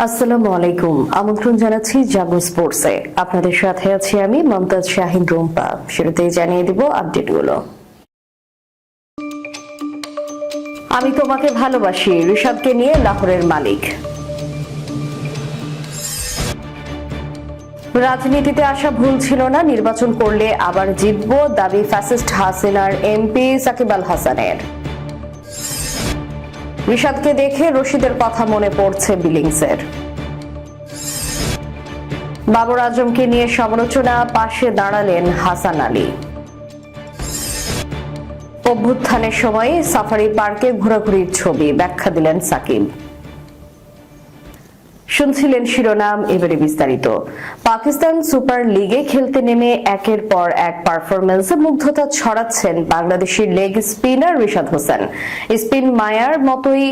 আসসালামু আলাইকুম। আমন্ত্রণ জানাচ্ছি জাগো স্পোর্টসে। আপনাদের সাথে আছি আমি মমতাজ শাহিন রুম্পা। শুরুতেই জানিয়ে দিব আপডেটগুলো। আমি তোমাকে ভালোবাসি, ঋষাদকে নিয়ে লাহোরের মালিক। রাজনীতিতে আসা ভুল ছিল না, নির্বাচন করলে আবার জিতব, দাবি ফ্যাসিস্ট হাসিনার এমপি সাকিব আল হাসানের। ঋষাদকে দেখে রশিদের কথা মনে পড়ছে বিলিংসের। বাবর আজমকে নিয়ে সমালোচনা, পাশে দাঁড়ালেন হাসান আলী। অভ্যুত্থানের সময় সাফারি পার্কে ঘোরাঘুরির ছবি, ব্যাখ্যা দিলেন সাকিব। শুনছিলেন শিরোনাম, এবারে বিস্তারিত। পাকিস্তান সুপার লিগে খেলতে নেমে একের পর এক পারফরম্যান্সে মুগ্ধতা ছড়াচ্ছেন বাংলাদেশের leg spinner Rishad Hossain. Spin মায়ার মতোই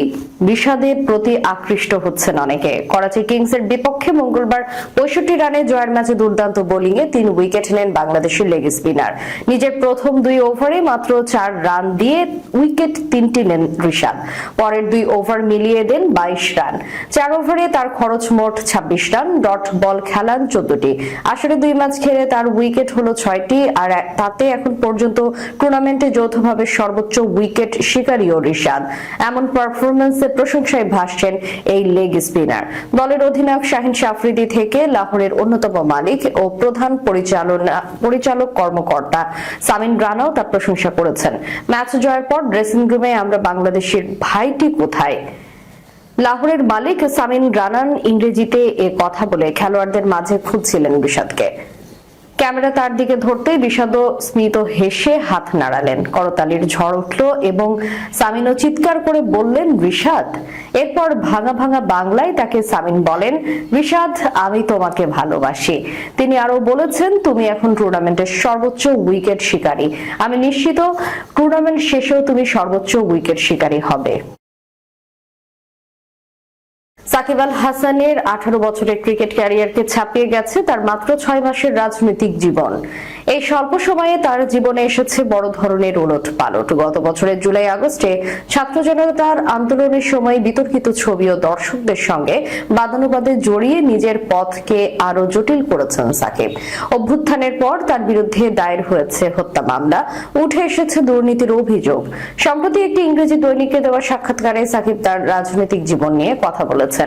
ঋষাদের প্রতি আকৃষ্ট হচ্ছেন অনেকে। করাচি কিংসের বিপক্ষে মঙ্গলবার 65 রানে জয়ের ম্যাচে দুর্দান্ত বোলিংয়ে 3 উইকেট নেন বাংলাদেশের লেগ স্পিনার। নিজের প্রথম 2 ওভারে মাত্র 4 রান দিয়ে উইকেট 3টি নেন ঋষাদ। পরের 2 ওভার মিলিয়ে দেন 22 রান। 4 ওভারে তার খরচ মোট 26 রান, ডট বল খেলান 14টি। আসলে 2 ম্যাচ খেলে তার উইকেট হলো 6টি, আর তাতে এখন পর্যন্ত টুর্নামেন্টে যৌথভাবে সর্বোচ্চ উইকেট শিকারীও ঋষাদ। এমন পারফরম্যান্সের প্রশংসায় ভাসছেন এই লেগ স্পিনার। দলের অধিনায়ক শাহিন আফ্রিদি থেকে লাহোরের অন্যতম মালিক ও প্রধান পরিচালক কর্মকর্তা সামিন রানাও তার প্রশংসা করেছেন। ম্যাচ জয়ের পর ড্রেসিং রুমে আমরা বাংলাদেশের ভাইটি কোথায়, লাহোরের মালিক সামিন রানান ইংরেজিতে এ কথা বলে খেলোয়াড়দের মাঝে খুঁজছিলেন ঋষাদকে। ক্যামেরা তার দিকে ধরতেই ঋষাদও স্মিত হেসে হাত নাড়ালেন। করতালির ঝড় উঠল এবং সামিনও চিৎকার করে বললেন ঋষাদ। এরপর ভাঙা ভাঙা বাংলায় তাকে সামিন বলেন, ঋষাদ আমি তোমাকে ভালোবাসি। তিনি আরো বলেছেন, তুমি এখন টুর্নামেন্টের সর্বোচ্চ উইকেট শিকারী। আমি নিশ্চিত টুর্নামেন্ট শেষেও তুমি সর্বোচ্চ উইকেট শিকারী হবে। সাকিব আল হাসানের 18 বছরের ক্রিকেট ক্যারিয়ারকে ছাপিয়ে গেছে তার মাত্র 6 মাসের রাজনৈতিক জীবন। এই স্বল্প সময়ে তার জীবনে এসেছে বড় ধরনের ওলটপালট। গত বছরের জুলাই আগস্টে ছাত্র জনতার আন্দোলনের সময় বিতর্কিত ছবি ও দর্শকদের সঙ্গে বাদানুবাদে জড়িয়ে নিজের পথকে আরো জটিল করেছেন সাকিব। অভ্যুত্থানের পর তার বিরুদ্ধে দায়ের হয়েছে হত্যা মামলা, উঠে এসেছে দুর্নীতির অভিযোগ। সম্প্রতি একটি ইংরেজি দৈনিকে দেওয়া সাক্ষাৎকারে সাকিব তার রাজনৈতিক জীবন নিয়ে কথা বলেছেন।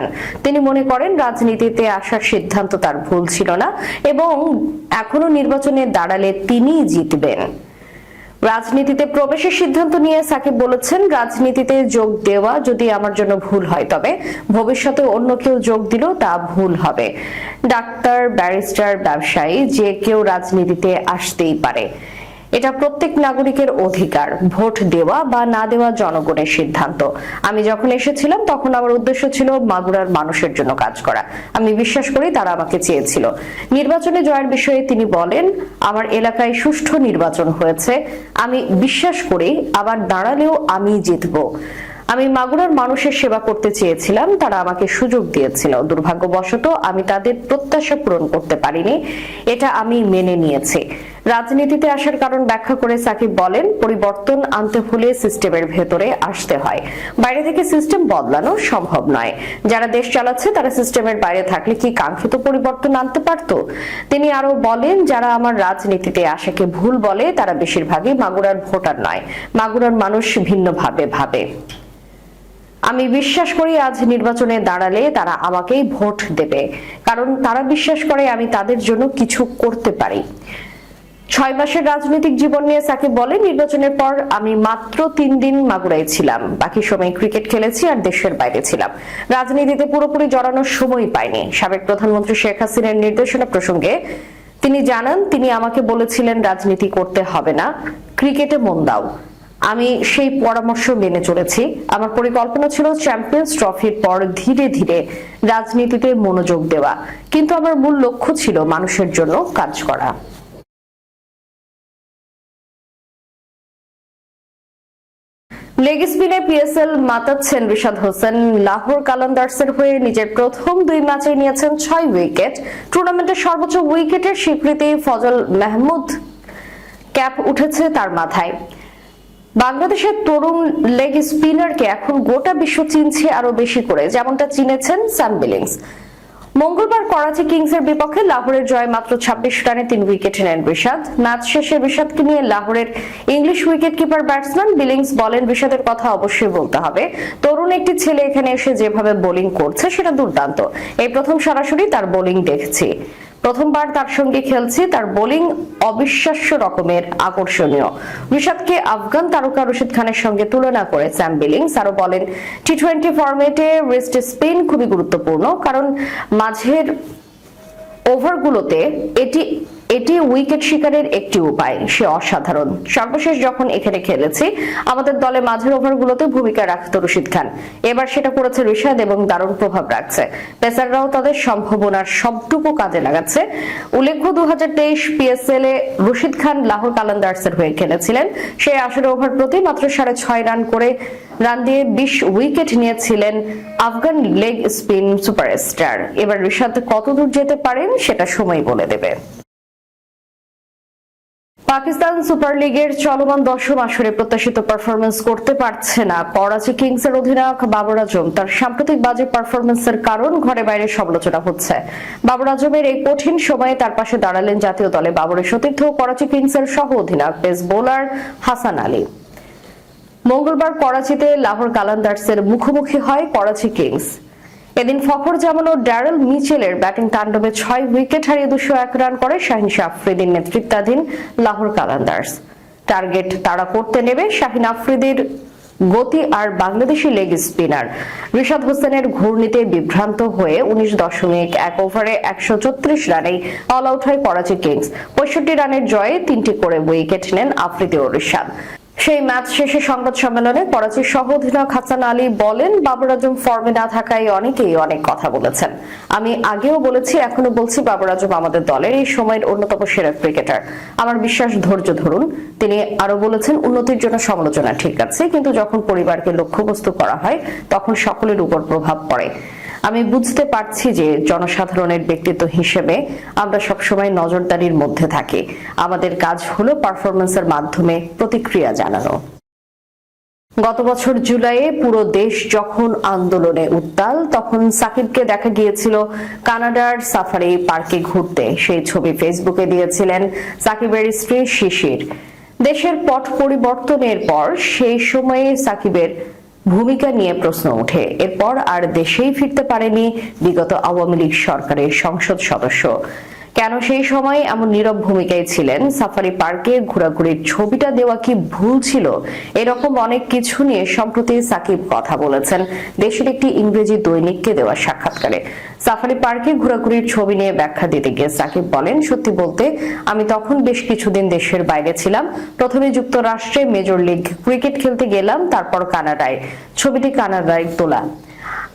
তিনি মনে করেন রাজনীতিতে আসার সিদ্ধান্ত তার ভুল ছিল না এবং এখনো নির্বাচনে দাঁড়ালে তিনিই জিতবেন। রাজনীতিতে প্রবেশের সিদ্ধান্ত নিয়ে সাকিব বলেছেন, রাজনীতিতে যোগ দেওয়া যদি আমার জন্য ভুল হয় তবে ভবিষ্যতে অন্য কেউ যোগ দিলেও তা ভুল হবে। ডাক্তার, ব্যারিস্টার, ব্যবসায়ী যে কেউ রাজনীতিতে আসতেই পারে। এটা প্রত্যেক নাগরিকের অধিকার। ভোট দেওয়া বা না দেওয়া জনগণের সিদ্ধান্ত। আমি যখন এসেছিলাম তখন আমার উদ্দেশ্য ছিল মাগুরার মানুষের জন্য কাজ করা। আমি বিশ্বাস করি তারা আমাকে চেয়েছিল। নির্বাচনে জয়ের বিষয়ে তিনি বলেন, আমার এলাকায় সুষ্ঠু নির্বাচন হয়েছে। আমি বিশ্বাস করি আবার দাঁড়ালেও আমি জিতবো। আমি মাগুরার মানুষের সেবা করতে চেয়েছিলাম, তারা আমাকে সুযোগ দিয়েছিল। দুর্ভাগ্যবশত আমি তাদের প্রত্যাশা পূরণ করতে পারিনি, এটা আমি মেনে নিয়েছি। রাজনীতিতে আসার কারণ ব্যাখ্যা করে সাকিব বলেন, পরিবর্তন আনতে হলে সিস্টেমের ভেতরে আসতে হয়। বাইরে থেকে সিস্টেম বদলানো সম্ভব নয়। যারা দেশ চালাচ্ছে তারা সিস্টেমের বাইরে থাকলে কি কাঙ্ক্ষিত পরিবর্তন আনতে পারত? তিনি আরো বলেন, যারা আমার রাজনীতিতে আসাকে ভুল বলে তারা বেশিরভাগই মাগুরার ভোটার নয়। মাগুরার মানুষ ভিন্নভাবে ভাবে। আমি বিশ্বাস করি আজ নির্বাচনে দাঁড়ালে তারা আমাকেই ভোট দেবে, কারণ তারা বিশ্বাস করে আমি তাদের জন্য কিছু করতে পারি। 6 মাসের রাজনৈতিক জীবন নিয়ে সাকিব বলে, নির্বাচনের পর আমি মাত্র 3 দিন মাগুরায় ছিলাম। বাকি সময় ক্রিকেট খেলেছি আর দেশের বাইরে ছিলাম। রাজনীতিতে পুরোপুরি জড়ানোর সময় পাইনি। সাবেক প্রধানমন্ত্রী শেখ হাসিনার নির্দেশনা প্রসঙ্গে তিনি জানান, তিনি আমাকে বলেছিলেন রাজনীতি করতে হবে না, ক্রিকেটে মন দাও। আমি সেই পরামর্শ মেনে চলেছি। আমার পরিকল্পনা ছিল চ্যাম্পিয়ন্স ট্রফির পর ধীরে ধীরে রাজনীতিতে মনোযোগ দেওয়া, কিন্তু আমার মূল লক্ষ্য ছিল মানুষের জন্য কাজ করা। লেগ স্পিনে পিএসএল মাতাচ্ছেন ঋষাদ হোসেন। লাহোর কালান্দার্সের হয়ে নিজের প্রথম 2 ম্যাচে নিয়েছেন 6 উইকেট। টুর্নামেন্টের সর্বোচ্চ উইকেটের স্বীকৃতি ফজল মাহমুদ ক্যাপ উঠেছে তার মাথায়। বাংলাদেশের তরুণ লেগ স্পিনারকে এখন গোটা বিশ্ব চিনছে আরো বেশি করে, যেমনটা চিনেছেন স্যাম বিলিংস। মঙ্গলবার করাচি কিংসের বিপক্ষে লাহোরের জয় মাত্র 26 রানে 3 উইকেট নেন রিশাদ। ম্যাচ শেষে রিশাদকে নিয়ে লাহোরের English wicket keeper batsman Billings বলেন, রিশাদের কথা অবশ্যই বলতে হবে। তরুণ একটি ছেলে এখানে এসে যেভাবে বোলিং করছে সেটা দুর্দান্ত। এই প্রথম সরাসরি তার বোলিং দেখছি, প্রথমবার তার সঙ্গে খেলছি, তার বোলিং অবিশ্বাস্য রকমের আকর্ষণীয়। রিশাদকে আফগান তারকা রশিদ খানের সঙ্গে তুলনা করে স্যাম বিলিংস আরো বলেন, টি-20 ফরম্যাটে রিস্ট স্পিন খুবই গুরুত্বপূর্ণ, কারণ মাঝের ওভারগুলোতে এটি উইকেট শিকারের একটি উপায়। সে অসাধারণ। সর্বশেষ যখন এখানে খেলেছি আমাদের দলে মাঝের ওভারগুলোতে ভূমিকা রাখত রশিদ খান, এবার সেটা করেছে রিশাদ এবং দারুণ প্রভাব রাখছে। পেসাররাও তাদের সম্ভাবনার সবটুকু কাজে লাগাচ্ছে। উল্লেখ্য 2023 পিএসএল এ রশিদ খান লাহোর কালান্দার্সের হয়ে খেলেছিলেন। সেই 18 ওভার প্রতি মাত্র 6.5 রান করে রান দিয়ে 20 উইকেট নিয়েছিলেন আফগান লেগ স্পিন সুপারস্টার। এবার রিশাদ কতদূর যেতে পারেন সেটা সময় বলে দেবে। পাকিস্তান সুপার লিগের চলমান 10ম আসরে প্রত্যাশিত পারফরমেন্স করতে পারছে না করাচি কিংসের অধিনায়ক বাবর আজম। তার সাম্প্রতিক বাজে পারফরমেন্সের কারণ ঘরে বাইরে সমালোচনা হচ্ছে। বাবর আজমের এই কঠিন সময়ে তার পাশে দাঁড়ালেন জাতীয় দলে বাবরের সতীর্থ করাচি কিংসের সহ অধিনায়ক পেস বোলার হাসান আলী। মঙ্গলবার করাচিতে লাহোর কালান্দার্সের মুখোমুখি হয় করাচি কিংস। এদিন ফখর জামান ও ড্যারেল মিচেলের ব্যাটিং তাণ্ডবে 6 উইকেট হারিয়ে 201 রান করে শাহিন আফ্রিদির নেতৃত্বাধীন লাহোর কালান্দার্স। টার্গেট তাড়া করতে নেবে শাহিন আফ্রিদির গতি আর বাংলাদেশি লেগ স্পিনার রিশাদ হোসেনের ঘূর্ণিতে বিভ্রান্ত হয়ে 19.1 ওভারে 134 রানেই অল আউট হয় করাচি কিংস। 65 রানের জয়ে 3টি করে উইকেট নেন আফ্রিদি ও রিশাদ। সেই ম্যাচ শেষে সংবাদ সম্মেলনে করাচির সহ অধিনায়ক হাসান আলী বলেন, বাবর আজম ফর্মে না থাকায় অনেকেই অনেক কথা বলেছেন। আমি আগেও বলেছি, এখনো বলছি, বাবর আজম আমাদের দলের এই সময়ের অন্যতম সেরা ক্রিকেটার। আমার বিশ্বাস ধৈর্য ধরুন। তিনি আরো বলেছেন, উন্নতির জন্য সমালোচনা ঠিক আছে, কিন্তু যখন পরিবারকে লক্ষ্যবস্তু করা হয় তখন সকলের উপর প্রভাব পড়ে। আমি বুঝতে পারছি যে জনসাধারণের ব্যক্তিত্ব হিসেবে আমরা সবসময় নজরদারির মধ্যে থাকি। আমাদের কাজ হলো পারফরমেন্সের মাধ্যমে প্রতিক্রিয়া জানানো। গত বছর জুলাইয়ে পুরো দেশ যখন আন্দোলনে উত্তাল, তখন সাকিবকে দেখা গিয়েছিল কানাডার সাফারি পার্কে ঘুরতে। সেই ছবি ফেসবুকে দিয়েছিলেন সাকিবের স্ত্রী শিশির। দেশের পট পরিবর্তনের পর সেই সময়ে সাকিবের ভূমিকা নিয়ে প্রশ্ন ওঠে। এরপর আর দেশেই ফিরতে পারেনি বিগত আওয়ামী লীগ সরকারের সংসদ সদস্য। কেন সেই সময় এমন নীরব ভূমিকায় ছিলেন? সাফারি পার্কে ঘোরাঘুরির ছবিটা দেওয়া কি ভুল ছিল? এরকম অনেক কিছু নিয়ে সম্প্রতি সাকিব কথা বলেছেন দেশের একটি ইংরেজি দৈনিককে দেওয়া সাক্ষাৎকারে। সাফারি পার্কে ঘোরাঘুরির ছবি নিয়ে ব্যাখ্যা দিতে গিয়ে সাকিব বলেন, সত্যি বলতে আমি তখন বেশ কিছুদিন দেশের বাইরে ছিলাম। প্রথমে যুক্তরাষ্ট্রে মেজর লিগ ক্রিকেট খেলতে গেলাম, তারপর কানাডায়। ছবিটি কানাডায় তোলা।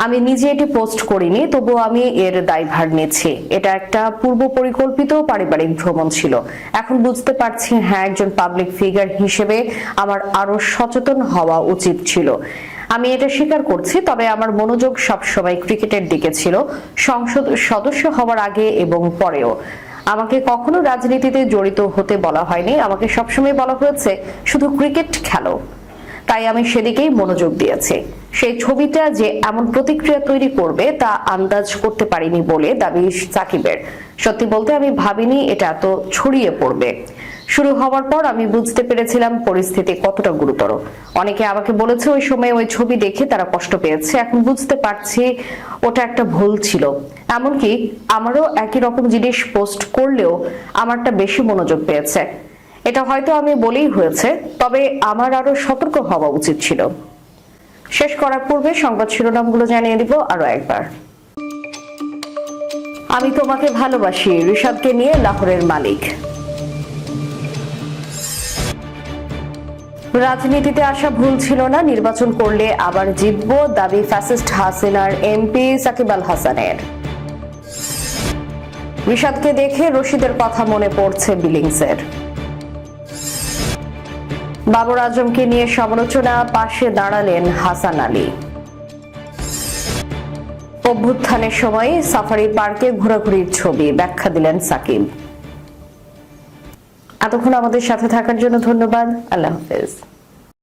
আমি নিজে এটি পোস্ট করিনি, তবুও আমি এর দায়ভার নিচ্ছি। এটা একটা পূর্ব পরিকল্পিত পারিবারিক ভ্রমণ ছিল। এখন বুঝতে পারছি, হ্যাঁ, একজন পাবলিক ফিগার হিসেবে আমার আরো সচেতন হওয়া উচিত ছিল। আমি এটা স্বীকার করছি, তবে আমার মনোযোগ সবসময় ক্রিকেটের দিকে ছিল, সংসদ সদস্য হওয়ার আগে এবং পরেও। আমাকে কখনো রাজনীতিতে জড়িত হতে বলা হয়নি। আমাকে সবসময় বলা হয়েছে শুধু ক্রিকেট খেলো, তাই আমি সেদিকেই মনোযোগ দিয়েছি। সেই ছবিটা যে এমন প্রতিক্রিয়া তৈরি করবে তা আন্দাজ করতে পারিনি বলে দাবি সাকিবের। সত্যি বলতে আমি ভাবিনি এটা এত ছড়িয়ে পড়বে। শুরু হওয়ার পর আমি বুঝতে পেরেছিলাম পরিস্থিতি কতটা গুরুতর। অনেকে আমাকে বলেছে ওই সময় ওই ছবি দেখে তারা কষ্ট পেয়েছে। এখন বুঝতে পারছি ওটা একটা ভুল ছিল। এমনকি আমারও একই রকম জিনিস পোস্ট করলেও আমারটা বেশি মনোযোগ পেয়েছে। এটা হয়তো আমি বলেই হয়েছে, তবে আমার আরো সতর্ক হওয়া উচিত ছিল। শেষ করার পূর্বে সংবাদ শিরোনামগুলো জানিয়ে দিব আরো একবার। আমি তোমাকে ভালোবাসি, রিশাদকে নিয়ে লাহোরের মালিক। রাজনীতিতে আসা ভুল ছিল না, নির্বাচন করলে আবার জিতবো, দাবি ফ্যাসিস্ট হাসিনার এমপি সাকিব আল হাসানের। রিশাদকে দেখে রশিদের কথা মনে পড়ছে বিলিংসের। বাবর আজমকে নিয়ে সমালোচনা, পাশে দাঁড়ালেন হাসান আলী। অভ্যুত্থানের সময় সাফারি পার্কে ঘোরাঘুরির ছবি ব্যাখ্যা দিলেন সাকিব। এতক্ষণ আমাদের সাথে থাকার জন্য ধন্যবাদ। আল্লাহ হাফেজ।